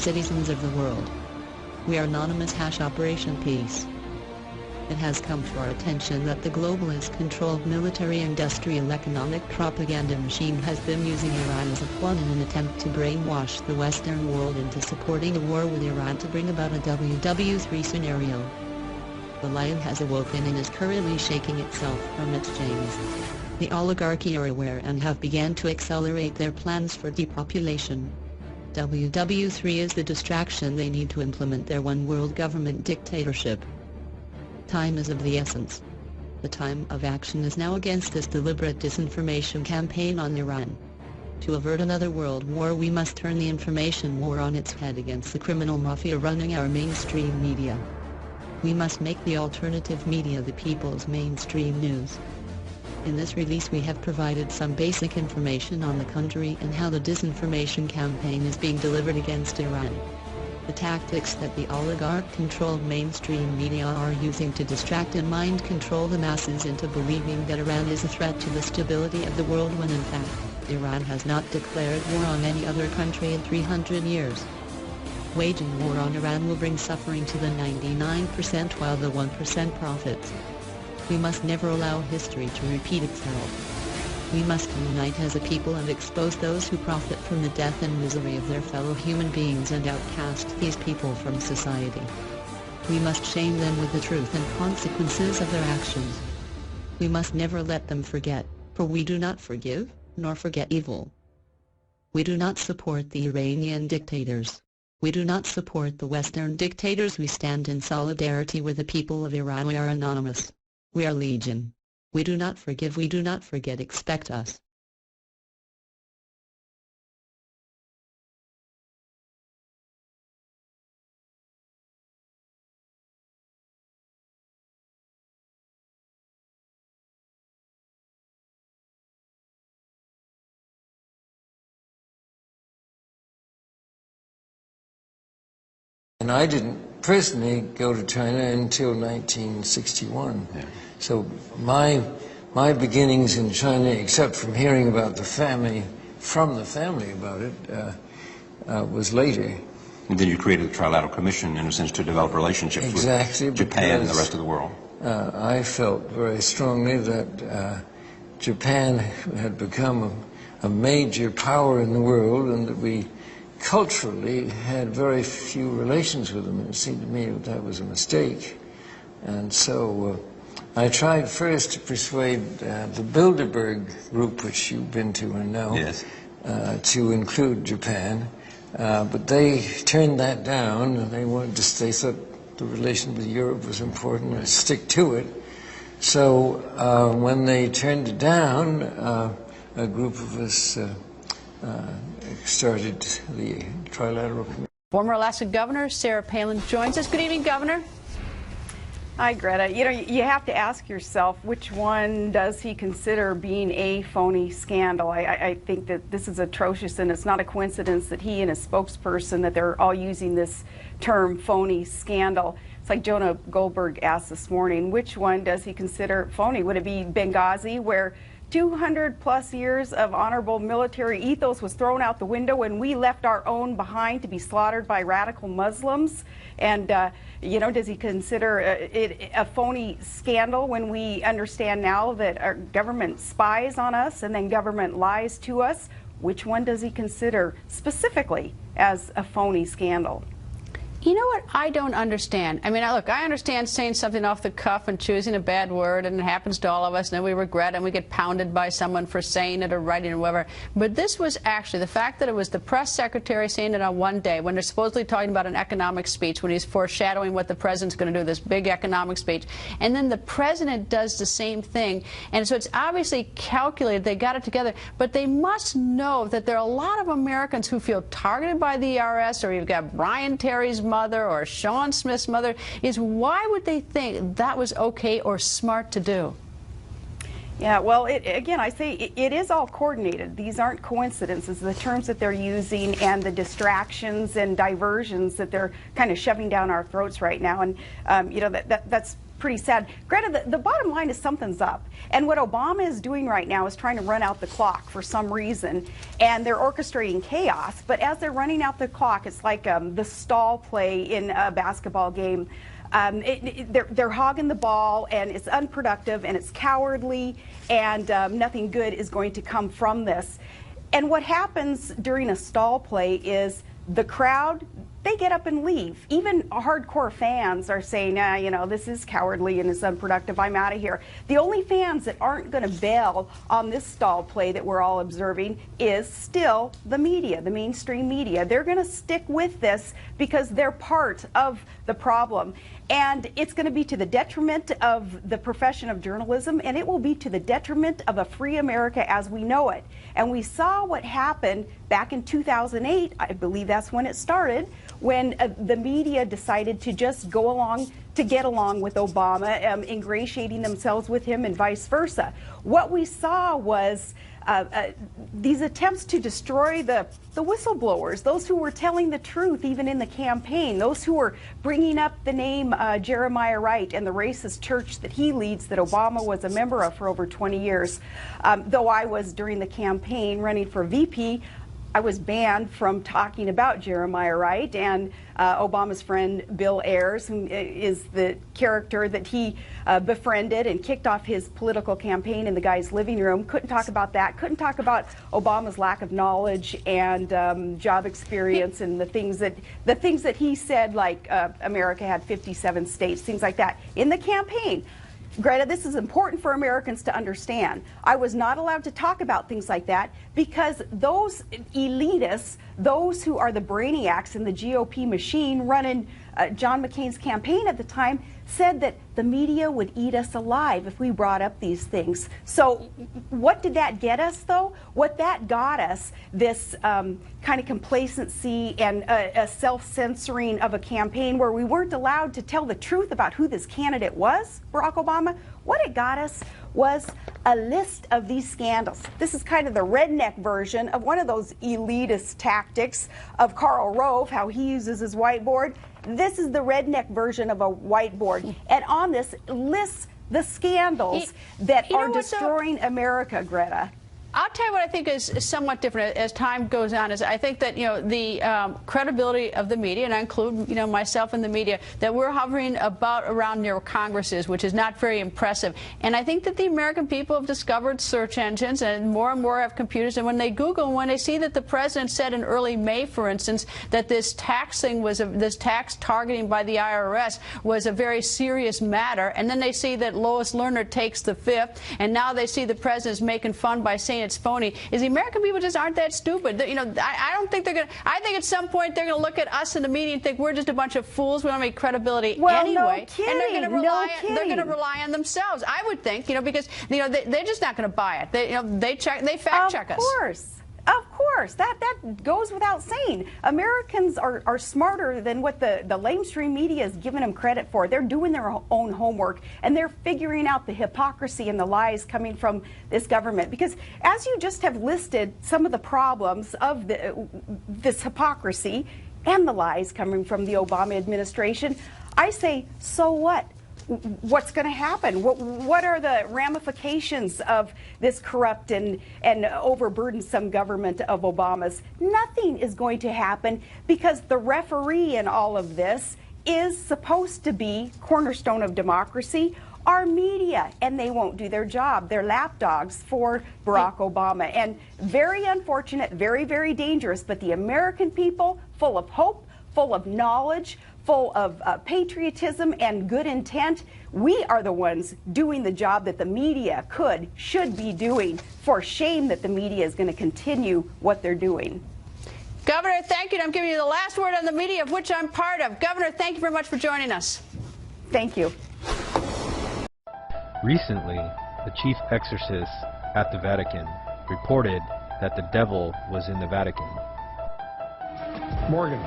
citizens of the world. We are anonymous Operation Peace. It has come to our attention that the globalist-controlled military-industrial economic propaganda machine has been using Iran as a pawn in an attempt to brainwash the Western world into supporting a war with Iran to bring about a WW3 scenario. The lion has awoken and is currently shaking itself from its chains. The oligarchy are aware and have begun to accelerate their plans for depopulation. WW3 is the distraction they need to implement their one-world government dictatorship. Time is of the essence. The time of action is now against this deliberate disinformation campaign on Iran. To avert another world war, we must turn the information war on its head against the criminal mafia running our mainstream media. We must make the alternative media the people's mainstream news. In this release we have provided some basic information on the country and how the disinformation campaign is being delivered against Iran. The tactics that the oligarch-controlled mainstream media are using to distract and mind-control the masses into believing that Iran is a threat to the stability of the world when in fact, Iran has not declared war on any other country in 300 years. Waging war on Iran will bring suffering to the 99% while the 1% profits. We must never allow history to repeat itself. We must unite as a people and expose those who profit from the death and misery of their fellow human beings and outcast these people from society. We must shame them with the truth and consequences of their actions. We must never let them forget, for we do not forgive, nor forget evil. We do not support the Iranian dictators. We do not support the Western dictators. We stand in solidarity with the people of Iran. We are anonymous. We are legion. We do not forgive, we do not forget, expect us. And I didn't personally go to China until 1961. Yeah. So my beginnings in China, except from hearing about the family, from the family about it, was later. And then you created the Trilateral Commission, in a sense, to develop relationships with Japan and the rest of the world. I felt very strongly that Japan had become a major power in the world and that we culturally had very few relations with them. It seemed to me that was a mistake. And so I tried first to persuade the Bilderberg group, which you've been to and know, yes, to include Japan. But they turned that down, and they thought the relation with Europe was important and stick to it. So when they turned it down, a group of us started the Trilateral Commission. Former Alaska Governor Sarah Palin joins us. Good evening, Governor. Hi, Greta. You know, you have to ask yourself, which one does he consider being a phony scandal? I think that this is atrocious, and it's not a coincidence that he and his spokesperson, that they're all using this term phony scandal. It's like Jonah Goldberg asked this morning, which one does he consider phony? Would it be Benghazi, where 200+ years of honorable military ethos was thrown out the window when we left our own behind to be slaughtered by radical Muslims? And, you know, does he consider it a phony scandal when we understand now that our government spies on us and then government lies to us? Which one does he consider specifically as a phony scandal? You know what I don't understand? I mean, look, I understand saying something off the cuff and choosing a bad word, and it happens to all of us, and then we regret and we get pounded by someone for saying it or writing it or whatever. But this was actually the fact that it was the press secretary saying it on one day when they're supposedly talking about an economic speech, when he's foreshadowing what the president's going to do, this big economic speech. And then the president does the same thing. And so it's obviously calculated. They got it together. But they must know that there are a lot of Americans who feel targeted by the IRS, or you've got Brian Terry's mother or Sean Smith's mother. Is why would they think that was okay or smart to do? Yeah, well, again, I say it is all coordinated. These aren't coincidences. The terms that they're using and the distractions and diversions that they're kind of shoving down our throats right now. And, you know, that's pretty sad. Greta, the bottom line is something's up. And what Obama is doing right now is trying to run out the clock for some reason. And they're orchestrating chaos. But as they're running out the clock, it's like the stall play in a basketball game. They're hogging the ball, and it's unproductive, and it's cowardly, and nothing good is going to come from this. And what happens during a stall play is the crowd, they get up and leave. Even hardcore fans are saying, nah, you know, this is cowardly and it's unproductive, I'm out of here. The only fans that aren't going to bail on this stall play that we're all observing is still the media, the mainstream media. They're going to stick with this because they're part of the problem. And it's going to be to the detriment of the profession of journalism, and it will be to the detriment of a free America as we know it. And we saw what happened back in 2008, I believe that's when it started, when the media decided to just go along to get along with Obama, ingratiating themselves with him and vice versa. What we saw was these attempts to destroy the whistleblowers, those who were telling the truth even in the campaign, those who were bringing up the name Jeremiah Wright and the racist church that he leads that Obama was a member of for over 20 years. Though I was, during the campaign running for VP, I was banned from talking about Jeremiah Wright, and Obama's friend Bill Ayers, who is the character that he befriended and kicked off his political campaign in the guy's living room, couldn't talk about that, couldn't talk about Obama's lack of knowledge and job experience and the things that he said, like America had 57 states, things like that in the campaign. Greta, this is important for Americans to understand. I was not allowed to talk about things like that because those elitists, those who are the brainiacs in the GOP machine running John McCain's campaign at the time, said that the media would eat us alive if we brought up these things. So what did that get us, though? What that got us, this kind of complacency and a self-censoring of a campaign where we weren't allowed to tell the truth about who this candidate was, Barack Obama, what it got us was a list of these scandals. This is kind of the redneck version of one of those elitist tactics of Karl Rove, how he uses his whiteboard. This is the redneck version of a whiteboard. And on this lists the scandals that are destroying America, Greta. I'll tell you what I think is somewhat different as time goes on. Is I think that, you know, the credibility of the media, and I include, you know, myself in the media, that we're hovering around near Congress is, which is not very impressive. And I think that the American people have discovered search engines, and more have computers. And when they Google, and when they see that the president said in early May, for instance, that this tax thing was this tax targeting by the IRS was a very serious matter, and then they see that Lois Lerner takes the fifth, and now they see the president's making fun by saying it's phony, is the American people just aren't that stupid. You know, I don't think they're going to, I think at some point they're going to look at us in the media and think we're just a bunch of fools. We don't have any credibility anyway. No kidding, and they're going to rely on themselves, I would think, you know, because, you know, they're just not going to buy it. They fact check us. Of course, that goes without saying. Americans are smarter than what the lamestream media is giving them credit for. They're doing their own homework, and they're figuring out the hypocrisy and the lies coming from this government. Because as you just have listed some of the problems of this hypocrisy and the lies coming from the Obama administration, I say, so what? What's going to happen? What are the ramifications of this corrupt and overburdensome government of Obama's? Nothing is going to happen because the referee in all of this is supposed to be cornerstone of democracy, our media, and they won't do their job. They're lapdogs for Barack Obama. And very unfortunate, very, very dangerous, but the American people, full of hope, full of knowledge, full of patriotism and good intent, we are the ones doing the job that the media should be doing. For shame that the media is going to continue what they're doing. Governor, thank you. I'm giving you the last word on the media, of which I'm part of. Governor, thank you very much for joining us. Thank you. Recently, the chief exorcist at the Vatican reported that the devil was in the Vatican. Morgan.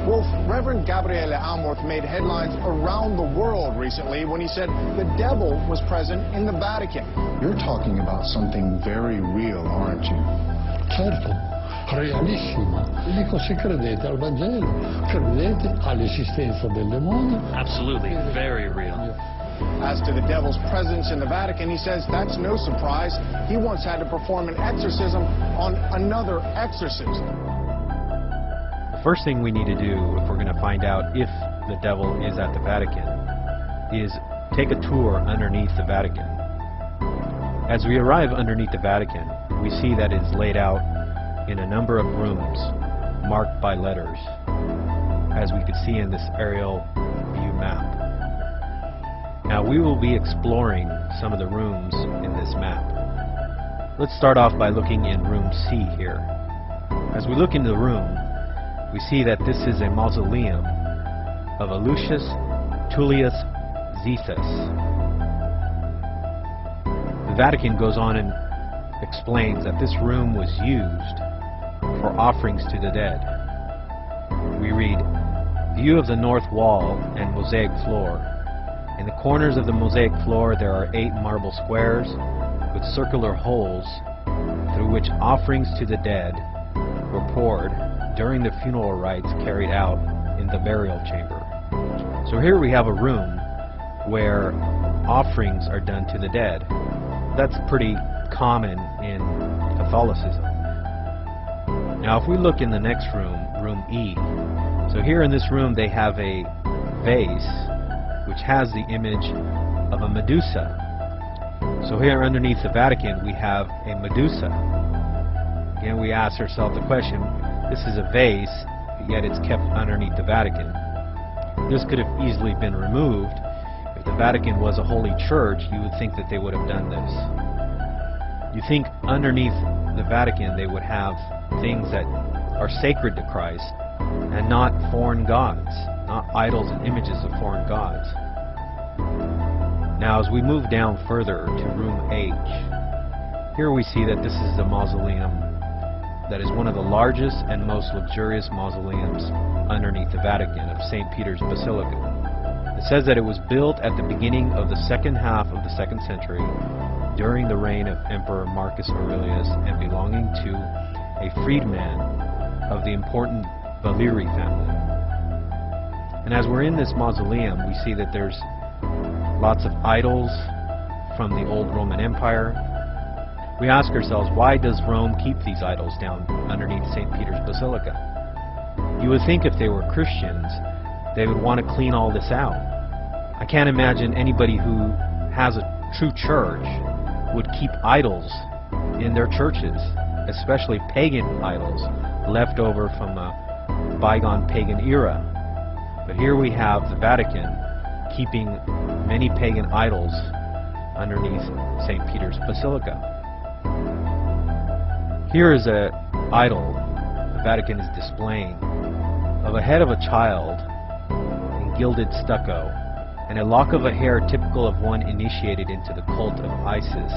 Wolf, Reverend Gabriele Amorth made headlines around the world recently when he said the devil was present in the Vatican. You're talking about something very real, aren't you? Certo, realissima. Dico, se credete al Vangelo, credete all'esistenza del demonio. Absolutely, very real. As to the devil's presence in the Vatican, he says that's no surprise. He once had to perform an exorcism on another exorcist. The first thing we need to do if we're going to find out if the devil is at the Vatican is take a tour underneath the Vatican. As we arrive underneath the Vatican, we see that it is laid out in a number of rooms marked by letters, as we could see in this aerial view map. Now we will be exploring some of the rooms in this map. Let's start off by looking in room C here. As we look into the room, we see that this is a mausoleum of Lucius Tullius Caesar. The Vatican goes on and explains that this room was used for offerings to the dead. We read, "View of the north wall and mosaic floor. In the corners of the mosaic floor there are 8 marble squares with circular holes through which offerings to the dead were poured during the funeral rites carried out in the burial chamber." So here we have a room where offerings are done to the dead. That's pretty common in Catholicism. Now if we look in the next room, room E, so here in this room they have a vase which has the image of a Medusa. So here underneath the Vatican we have a Medusa. Again, we ask ourselves the question, this is a vase, yet it's kept underneath the Vatican. This could have easily been removed. If the Vatican was a holy church, you would think that they would have done this. You think underneath the Vatican they would have things that are sacred to Christ and not foreign gods, not idols and images of foreign gods. Now as we move down further to room H, here we see that this is the mausoleum that is one of the largest and most luxurious mausoleums underneath the Vatican of St. Peter's Basilica. It says that it was built at the beginning of the second half of the 2nd century during the reign of Emperor Marcus Aurelius and belonging to a freedman of the important Valeri family. And as we're in this mausoleum, we see that there's lots of idols from the old Roman Empire. We ask ourselves, why does Rome keep these idols down underneath St. Peter's Basilica? You would think if they were Christians, they would want to clean all this out. I can't imagine anybody who has a true church would keep idols in their churches, especially pagan idols left over from a bygone pagan era. But here we have the Vatican keeping many pagan idols underneath St. Peter's Basilica. Here is an idol the Vatican is displaying of a head of a child in gilded stucco and a lock of a hair typical of one initiated into the cult of Isis.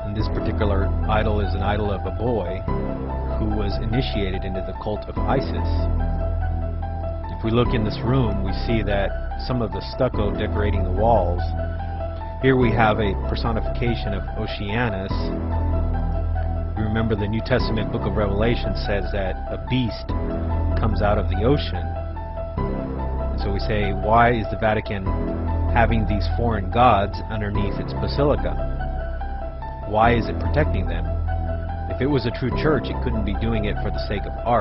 And this particular idol is an idol of a boy who was initiated into the cult of Isis. If we look in this room, we see that some of the stucco decorating the walls. Here we have a personification of Oceanus. We remember the New Testament book of Revelation says that a beast comes out of the ocean. And so we say, why is the Vatican having these foreign gods underneath its basilica? Why is it protecting them? If it was a true church, it couldn't be doing it for the sake of art.